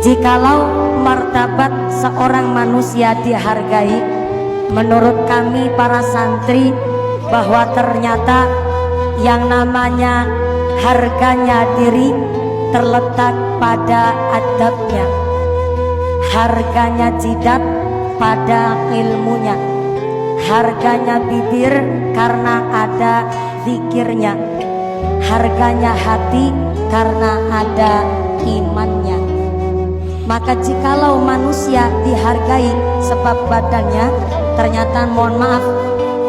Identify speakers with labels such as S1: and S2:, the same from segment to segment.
S1: Jikalau martabat seorang manusia dihargai, menurut kami para santri bahwa ternyata yang namanya harganya diri terletak pada adabnya, harganya jidat pada ilmunya, harganya bibir karena ada zikirnya, harganya hati karena ada imannya. Maka jikalau manusia dihargai sebab badannya, ternyata mohon maaf,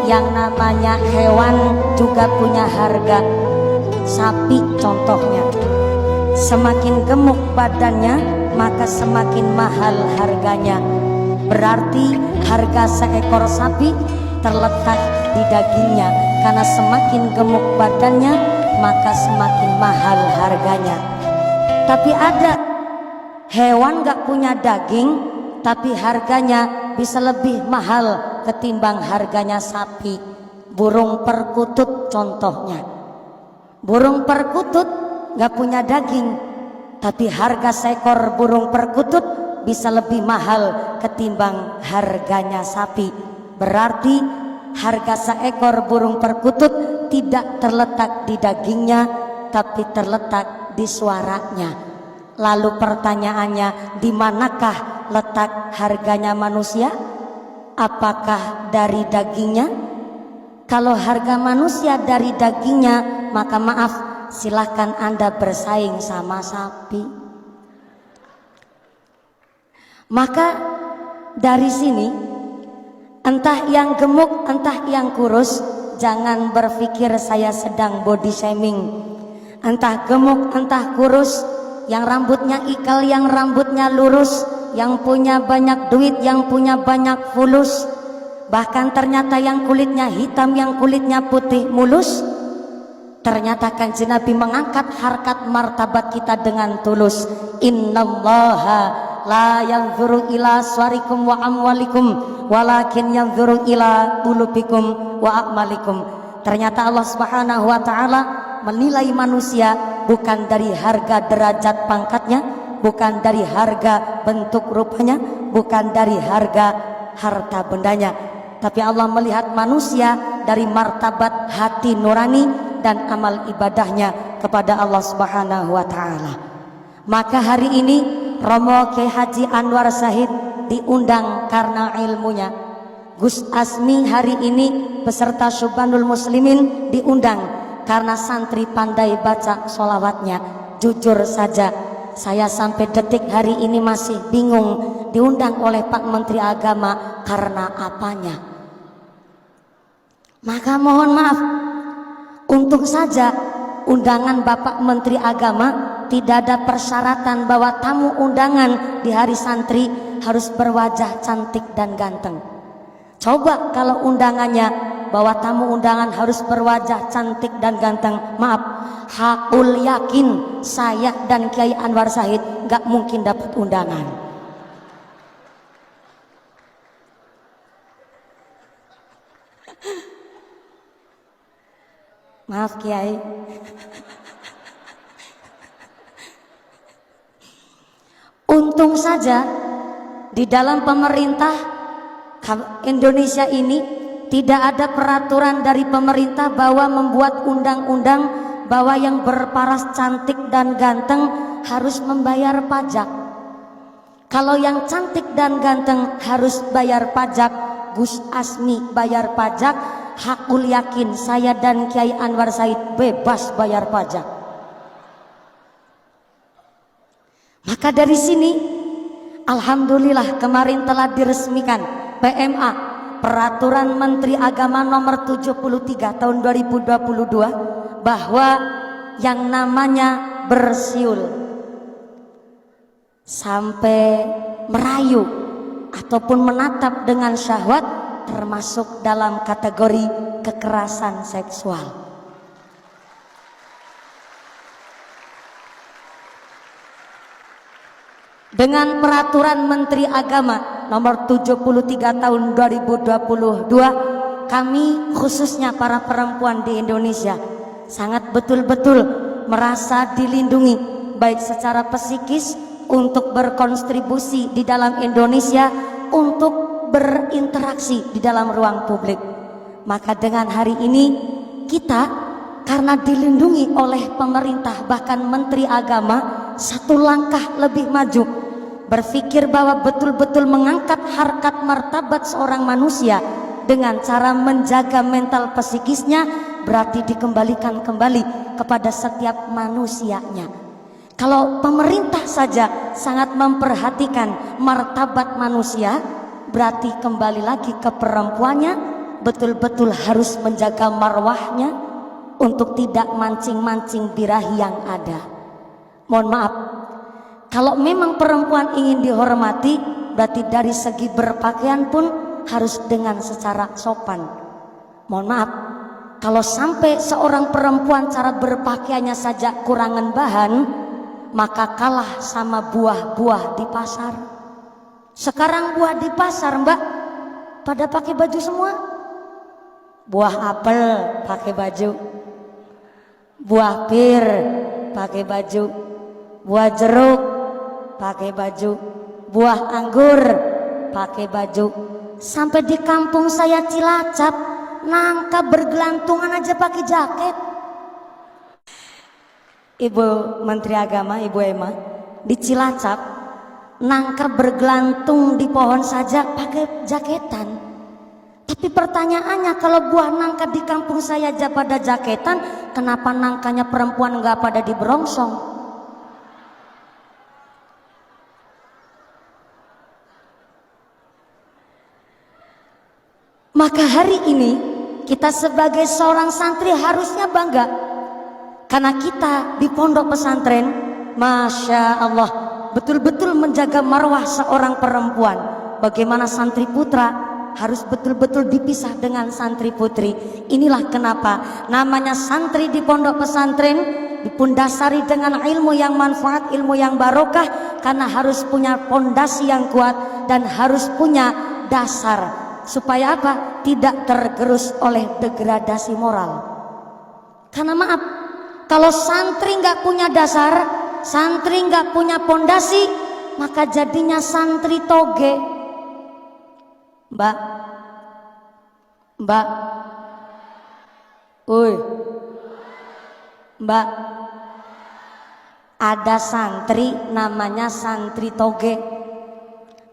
S1: yang namanya hewan juga punya harga. Sapi contohnya, semakin gemuk badannya maka semakin mahal harganya. Berarti harga seekor sapi terletak di dagingnya, karena semakin gemuk badannya maka semakin mahal harganya. Tapi ada hewan gak punya daging tapi harganya bisa lebih mahal ketimbang harganya sapi. Burung perkutut contohnya. Burung perkutut gak punya daging, tapi harga seekor burung perkutut bisa lebih mahal ketimbang harganya sapi. Berarti harga seekor burung perkutut tidak terletak di dagingnya, tapi terletak di suaranya. Lalu pertanyaannya, di manakah letak harganya manusia? Apakah dari dagingnya? Kalau harga manusia dari dagingnya, maka maaf, silahkan Anda bersaing sama sapi. Maka dari sini, entah yang gemuk, entah yang kurus, jangan berpikir saya sedang body shaming. Entah gemuk, entah kurus, yang rambutnya ikal, yang rambutnya lurus, yang punya banyak duit, yang punya banyak fulus, bahkan ternyata yang kulitnya hitam, yang kulitnya putih mulus. Ternyata Kanjeng Nabi mengangkat harkat martabat kita dengan tulus. Innallaha la yanzuru ila suwarikum wa amwalikum walakin yanzuru ila qulubikum wa a'malikum. Ternyata Allah Subhanahu wa taala menilai manusia bukan dari harga derajat pangkatnya, bukan dari harga bentuk rupanya, bukan dari harga harta bendanya, tapi Allah melihat manusia dari martabat hati nurani dan amal ibadahnya kepada Allah Subhanahu wa taala. Maka hari ini Romo Kiai Haji Anwar Shahid diundang karena ilmunya. Gus Asmi hari ini beserta Syubanul Muslimin diundang karena santri pandai baca sholawatnya. Jujur saja, saya sampai detik hari ini masih bingung diundang oleh Pak Menteri Agama karena apanya. Maka mohon maaf, untung saja undangan Bapak Menteri Agama tidak ada persyaratan bahwa tamu undangan di hari santri harus berwajah cantik dan ganteng. Coba kalau undangannya bahwa tamu undangan harus berwajah cantik dan ganteng, maaf, hakul yakin saya dan Kiai Anwar Shahid gak mungkin dapat undangan. Maaf Kiai. Untung saja di dalam pemerintah Indonesia ini tidak ada peraturan dari pemerintah bahwa membuat undang-undang bahwa yang berparas cantik dan ganteng harus membayar pajak. Kalau yang cantik dan ganteng harus bayar pajak, Gus Asmi bayar pajak, hakul yakin saya dan Kiai Anwar Shahid bebas bayar pajak. Maka dari sini alhamdulillah kemarin telah diresmikan PMA, Peraturan Menteri Agama nomor 73 tahun 2022, bahwa yang namanya bersiul sampai merayu ataupun menatap dengan syahwat termasuk dalam kategori kekerasan seksual. Dengan Peraturan Menteri Agama nomor 73 tahun 2022, kami khususnya para perempuan di Indonesia sangat betul-betul merasa dilindungi baik secara psikis untuk berkontribusi di dalam Indonesia, untuk berinteraksi di dalam ruang publik. Maka dengan hari ini kita karena dilindungi oleh pemerintah, bahkan Menteri Agama, satu langkah lebih maju, berpikir bahwa betul-betul mengangkat harkat martabat seorang manusia dengan cara menjaga mental psikisnya, berarti dikembalikan kembali kepada setiap manusianya. Kalau pemerintah saja sangat memperhatikan martabat manusia, berarti kembali lagi ke perempuannya, betul-betul harus menjaga marwahnya untuk tidak mancing-mancing birahi yang ada. Mohon maaf, kalau memang perempuan ingin dihormati, berarti dari segi berpakaian pun harus dengan secara sopan. Mohon maaf, kalau sampai seorang perempuan cara berpakaiannya saja kurangan bahan, maka kalah sama buah-buah di pasar. Sekarang buah di pasar, Mbak, pada pakai baju semua. Buah apel pakai baju, buah pir pakai baju, buah jeruk pakai baju, buah anggur pakai baju. Sampai di kampung saya Cilacap, nangka bergelantungan aja pakai jaket. Ibu Menteri Agama, Ibu Emma, di Cilacap nangka bergelantung di pohon saja pakai jaketan. Tapi pertanyaannya, kalau buah nangka di kampung saya aja pada jaketan, kenapa nangkanya perempuan nggak pada diberongsong? Maka hari ini kita sebagai seorang santri harusnya bangga, karena kita di pondok pesantren, Masya Allah, betul-betul menjaga marwah seorang perempuan. Bagaimana santri putra harus betul-betul dipisah dengan santri putri. Inilah kenapa namanya santri di pondok pesantren, dipundasari dengan ilmu yang manfaat, ilmu yang barokah, karena harus punya pondasi yang kuat dan harus punya dasar. Supaya apa? Tidak tergerus oleh degradasi moral. Karena maaf, kalau santri nggak punya dasar, santri nggak punya pondasi, maka jadinya santri toge. Mbak, Mbak, Mbak, ada santri namanya santri toge.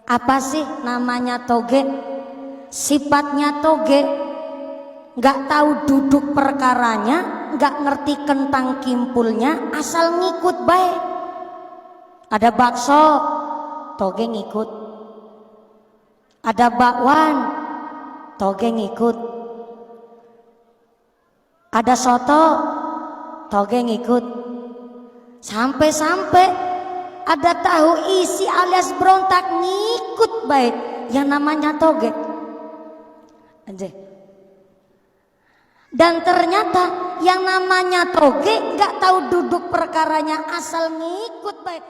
S1: Apa sih namanya toge? Sifatnya toge, nggak tahu duduk perkaranya, nggak ngerti kentang kimpulnya, asal ngikut baik. Ada bakso, toge ngikut. Ada bakwan, toge ngikut. Ada soto, toge ngikut. Sampai-sampai ada tahu isi alias berontak, ngikut baik. Yang namanya toge. Anjay. Dan ternyata yang namanya toge nggak tahu duduk perkaranya, asal ngikut baik.